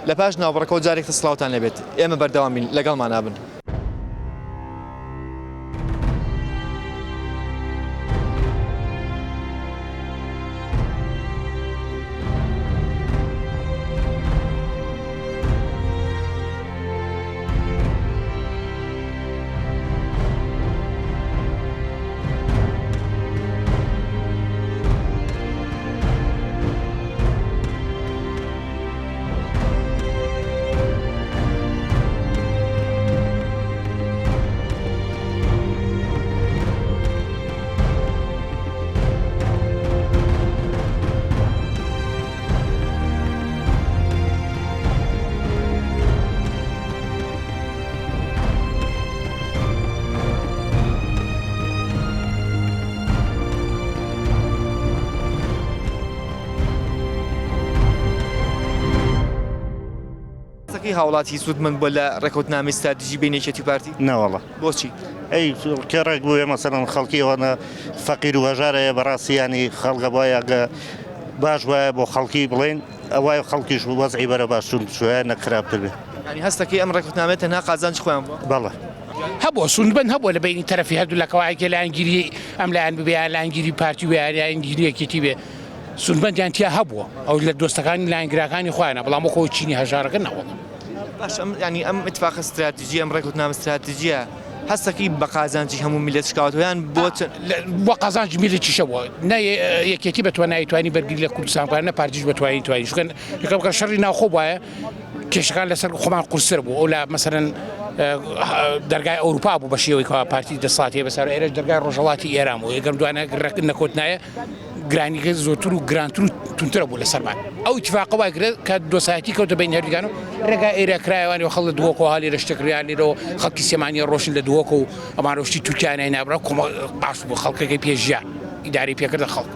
لە پاش ناوبڕەکە جارێک سڵاوتان لەبێت ئێمە بەردەوامین لەگەڵمان نابن. هاوڵاتی سوودمەند بۆ لە ڕێکەوتنامەی استراتیژی بینێکێتی پارتی؟ نەوەڵە. بۆچی؟ ئەی کە ڕێک بووە مەسەڵەن خەڵکی ئەوانە فەقیر و هەژارەیە بەڕاستی ینی خەڵکە وایە باش وایە بۆ خەڵکی بڵێن ئەوای خەڵکیش وەزعی بەرە باشتر شوێ نەخراپتر بێ. ینی هەستەکەی ئەم ڕێکەوتنامەیە تەنها قازانجی خۆیان بووە؟ بەڵێ. هەبووە سوودمەند هەبووە لە بینی تەرەفی هەردوو لە کەوایەکە لایەنگیری ئەم لایەن ببێ لایەنگیری پارتی و لایەنگیری یەکێتی بێ. سوودمەندیان تیا هەبووە ئەو لە دۆستەکانی لایەنگراکانی خۆیانە بەڵام خۆی چینی هەژارەکە نەوەڵە. باش ینی ئەم اتفاق استراتیژی ئەم ڕێکەوتنامە استراتیژیە هەستەکەی بە قازانجی هەموو میلەت شکاوتویان بۆ قازانجی میلەتی شەوە نە یەکێتی بەتوانای نایتوانی بەرگری لە کوردستان نە پارتیش بەتوانی توانی شکن یەکەم شەڕی ناوخۆ وایە کێشەکان لەسەر خۆمان قورسەر بوو ئەو لە مەسەرەن دەرگای ئەوروپا بوو بە شێوەی کەوا پارتی دەسڵاتی بەسەر ئێرە دەرگای ڕۆژهەڵاتی ئێران بوو یەکەم دوانە نەکۆتنایە گرانیەکە زۆرتر و گرانتر و تونترە بوو لەسەرمان ئەو اتفاقە وای کرێت کە دۆسایەتی کەوتە بین هەردووکان و ڕێگا ئێرە کرایەوانی و خەڵ لە دووەکەوە هەڵی لە شتێکریان لێرەوە خەڵکی سێمانی ڕۆشن لە دووەکە و ئەمان ڕۆشتی تورکیانای نابرا باش بوو خەڵکەکەی پێشیا ئیداری پێکردە خەڵک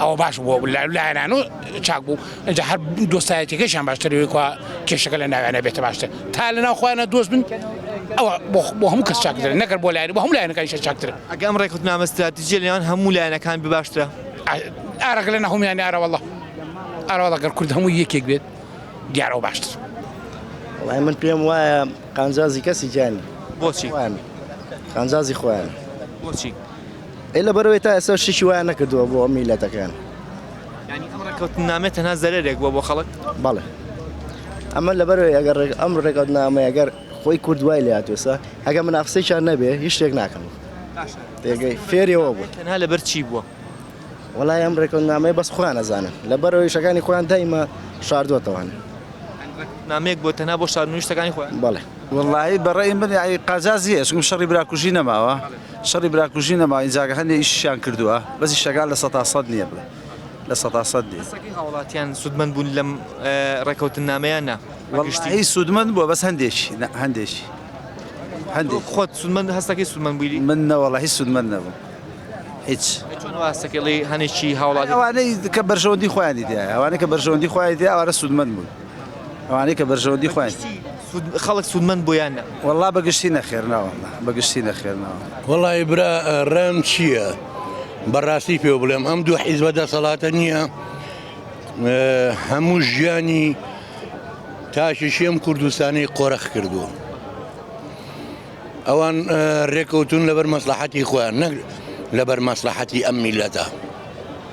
ئەوە باش بووە لایەنان و چاک بوو ئەنجا هەر دۆستایەتەکەیشان باشترەوەیکە کێشەکە لە ناویانە بێتە باشتر تا لە ناو خۆیانە دۆست بن ئەوە بۆ هەموو کەس چاکترە نەگەر بۆ لایەن بۆ هەموو لایەنەکانیشە چاکترە. ئەگە ئەم ڕێکەوتنامە استراتیژیە لەوان هەموو لایەنەکان بێ باشترە؟ ئارەگە لە نەهومیانی ئارەوەڵڵە ئارەوەڵە گەر کورد هەموو یەکێک بێت دیارەوە باشتر. وڵای من پێم وایە قانجازی کەسی جانی. بۆچی؟ قانجازی خۆیان. بۆچی؟ ئەی لەبەرەوەی تا ئێستا شتێکی وایە نەکردووە بۆ ئەم میلەتەکان. ینی ئەم ڕێکەوتنامە تەنها زەرێرێک بووە بۆ خەڵک؟ بەڵێ. ئەمە لەبەرەوەی ئەگەر ئەم ڕێکەوتنامە ئەگەر خۆی کورد وای لێ هاتوێستا ئەگەر منافسەیان نەبێ هیچ شتێک ناکەن. تێگەی فێریەوە بوو. تەنها لەبەر چی بووە؟ وڵای ئەم ڕێکەوتنامەیە بەس خۆیان نەزانن لەبەرەوەی شتەکانی خۆیان دایمە شاردووەتەوەن. نامەیەک بۆ تەنها بۆ شاردنەوەی شتەکانی خۆیان؟ بەڵێ. وڵی بەڕێی من قازازیە چون شەڕی براکوژی نەماوە شەڕی براکوژی نەماوە ئینجاگە هەندێک ئیشیان کردووە بەسی شەکان لە 100% نییە بڵێ لە 100% نیە. هاوڵاتیان سوودمەند بوون لەم ڕێکەوتنامەیە نا؟ وڵی سوودمەند بووە بەس هەندێکی هەندێکی خۆت سوودمەند هەستەکەی سوودمەند بووی؟ من نەوەڵی هیچ سوودمەند نەبووم هیچ. چۆن واستەکەڵی هەنێکی هاوڵاتی ئەوانەی کە بەرژەوەندی خۆیان دیدە ئەوانەی کە بەرژەوەندی خۆیان دیدە ئەوانە سوودمەند بوون ئەوانەی کە بەرژەوەندی خۆیان خەڵک سوودمەند بۆیان نا؟ وەڵا بەگشتی نەخێرناوە بەگشتی نەخێرناوە. وەڵی برا ڕێم چییە؟ بەڕاستی پێ بڵێم ئەم دوو حیزبە دەسەڵاتە نییە هەموو ژیانی تاشیشێم کوردستانی قۆرەخ کردووە. ئەوان ڕێکەوتون لەبەر مەسلحەتی خۆیان نەک لەبەر مەسلحەتی ئەم میلەتە.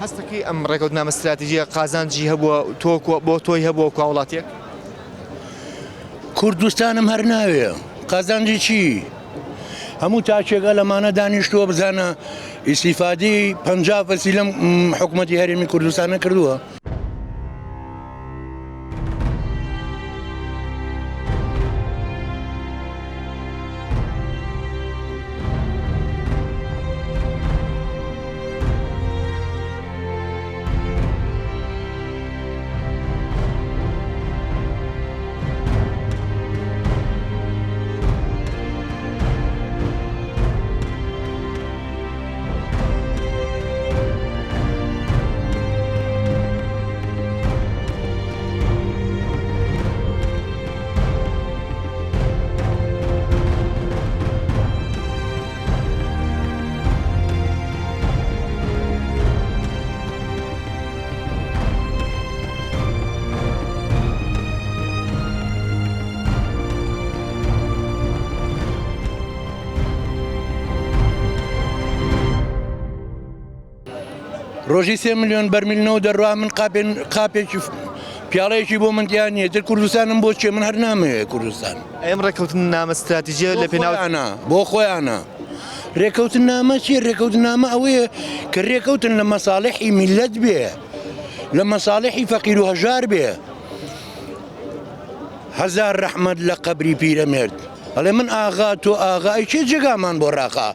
هەستەکەی ئەم ڕێکەوتنامە استراتیژیە قازانجی هەبووە بۆ تۆی هەبووە وڵاتێک؟ کوردستانم هەر ناوێ قازانجی چی؟ هەموو تاچێکە لەمانە دانیشتووە بزانە ئیسیفادی 50% لەم حکوومەتی هەرێمی کوردستانە کردووە. ڕۆژی 3 ملیۆن بەرمیلنەوە دەڕوا من قاپێکی پیاڵەیەکی بۆ منتیان نیە تر کوردستانم بۆ چێ من هەر نامەوێ کوردستان ئەم ڕێکەوتن نامە استراتیژیە لە پێناو بۆ خۆیانە ڕێکەوتن نامە چی ڕێکەوتن نامە ئەوەیە کە ڕێکەوتن لە مەساڵحی میلەت بێ لە مەساڵحی فەقیر و هەژار بێ هەزار ڕەحمەت لە قەبری پیرەمێرد ئەڵێ من ئاغا تۆ ئاغای چێ جێگامان بۆ ڕاقا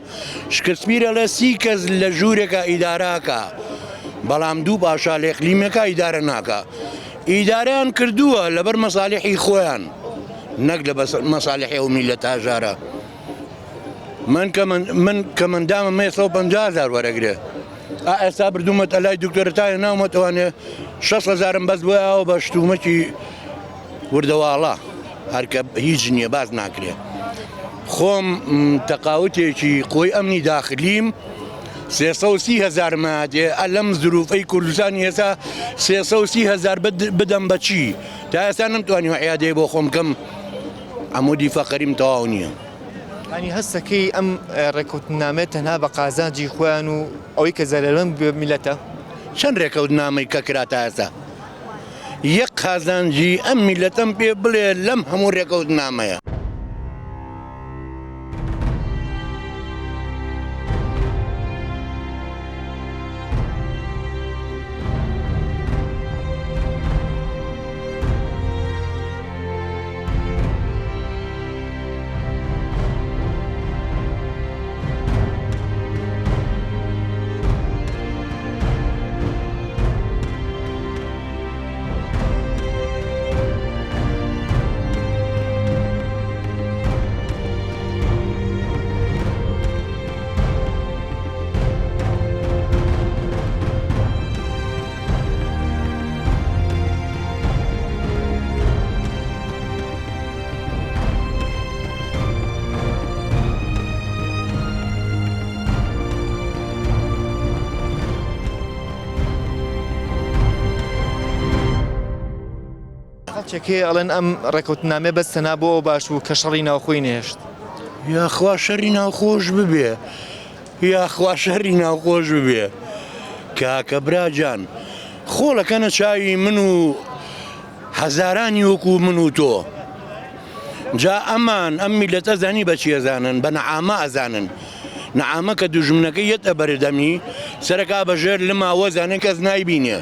شکستبیرە لە 30 کەس لە ژوورێکە ئیداراکە بەڵام دوو باشا لە ئیقلیمەکە ئیدارە ناکە ئیداریان کردووە لەبەر مەساڵحی خۆیان نەک لە مەساڵحی ئەو میلەت هەژارە من کە مندامە 150,000 وەرەگرێ ئێستا بردوومەتە لای دکتۆرتایە ناومەتوانێ 6,000 بەس بۆیەوە بە شتومەکی وردەواڵە هەرکە هیچ نییە باز ناکرێ خۆم تەقاوتێکی قۆی ئەمنی داخلیم 330,000 مادێ ئەلەم زروفەی کوردستانی هێستا 330,000 بدەم بەچی تا ئێستا نەمتوانی عیادەیە بۆ خۆم کەم عمودی فەقەریم تەواو نییە ینی هەستەکەی ئەم ڕێکەوتن نامێت تەنها بە قازانجی خۆیان و ئەوەی کە زەرەرمەند بێ میلەتە چەند ڕێکەوت نامەی کە کراتە ئێستا یەک قازانجی ئەم میلەتەم پێ بڵێ لەم هەموو ڕێکەوت نامەیە خەڵکێکی ئەڵێن ئەم ڕێکەوتنامێ بەستەنا بۆ باش و کە شەڕی ناوخۆی نێشت یاخوا شەڕی ناوخۆش ببێ یاخوا شەڕی ناوخۆش ببێ کاکە براجان خۆڵەکەنە چاوی من و هەزارانی وەکو من و تۆ جا ئەمان ئەم میلەتە زانی بەچی ئەزانن بە نەعامە ئەزانن نەعامە کە دوژمنەکە یەتە بەردەمی سەرەکا بەژێر لەماوە زانن کەس نایبینێ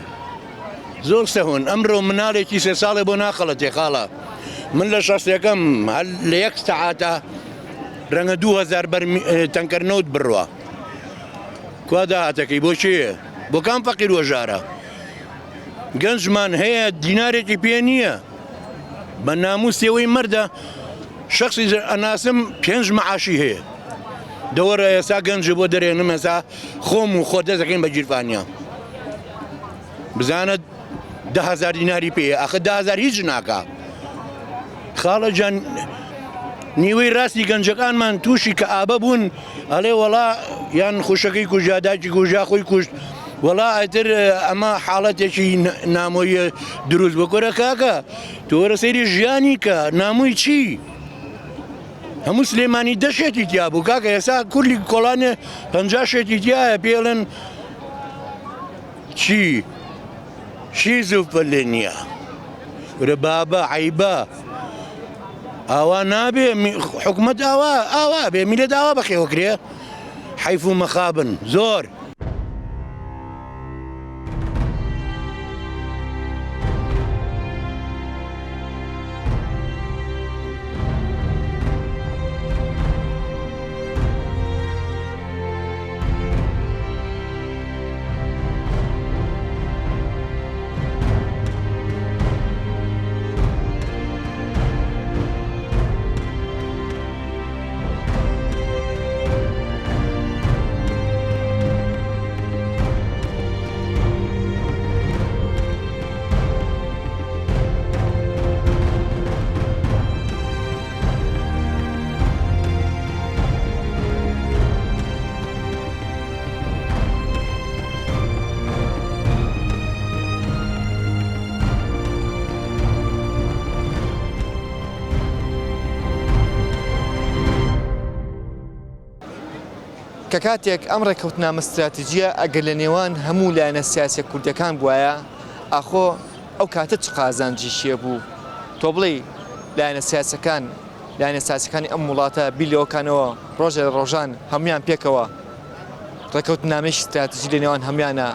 زۆر سەهۆن ئەمڕۆ مناڵێکی 3 ساڵێ بۆ ناخەڵەتێ خاڵە من لە شەستەکەم هەر لە 1 سەعاتە ڕەنگە 2,000 تەنکەرنەوت بڕوە کوا داهاتەکەی بۆ چێە بۆ کام فەقیر وەژارە گەنجمان هەیە دینارێکی پێ نییە بە ناموسێەوەی مەردە شخصی ئەناسم 5 مەعاشی هەیە دەوەرە ئێستا گەنج بۆ دەرێنم ئێستا خۆم و خۆ دەستەکەین بە گیرفانیا بزانە 10,000 دیناری پێ ئەخە 10,000 هیچ ناکە خاڵە جان نیوەی ڕاستی گەنجەکانمان تووشی کە ئابە بوون ئەڵێ وەڵا یان خوشەکەی کوژاداکی کوژا خۆی کوشت وەڵا ئەتر ئەمە حاڵەتێکی نامۆیە دروست بە کۆرە کاکە تۆ وەرە سەیری ژیانی کە نامووی چی هەموو سلێمانی 10 شێتی تیا بوو کاکە ئێستا کوردی کۆڵانێ 50 شێتی تایە پێڵێن چی زووپە لێ نییە ورە بابە عیبە ئاوا نابێ حکومەت ئاوا بێ میلەت ئاوا بەخێوەکرێ حەیف و مەخابن زۆر کە کاتێک ئەم ڕێکەوتنامە استراتیژیە ئەگەر لە نێوان هەموو لایەنە سیاسە کوردەکان بواە ئاخۆ ئەو کاتە چ قازانجیشیە بوو تۆ بڵێ لایەنە سیاسەکان لایەنە سیاسەکانی ئەم وڵاتە بیلەوەکانەوە ڕۆژە ڕۆژان هەمویان پێکەوە ڕێکەوتنامەیەکی استراتیژی لە نێوان هەمویانە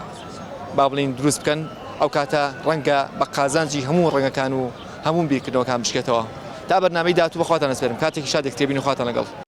با بڵین دروست بکەن ئەو کاتە ڕەنگە بە قازانجی هەموو ڕێگەکان و هەموو بیرکردنەوەکان بشکێتەوە تا بەرنامەی داهاتوو بەخواتان ئەسپێرم کاتێکی شادێک کتێبین و خواتان لەگەڵ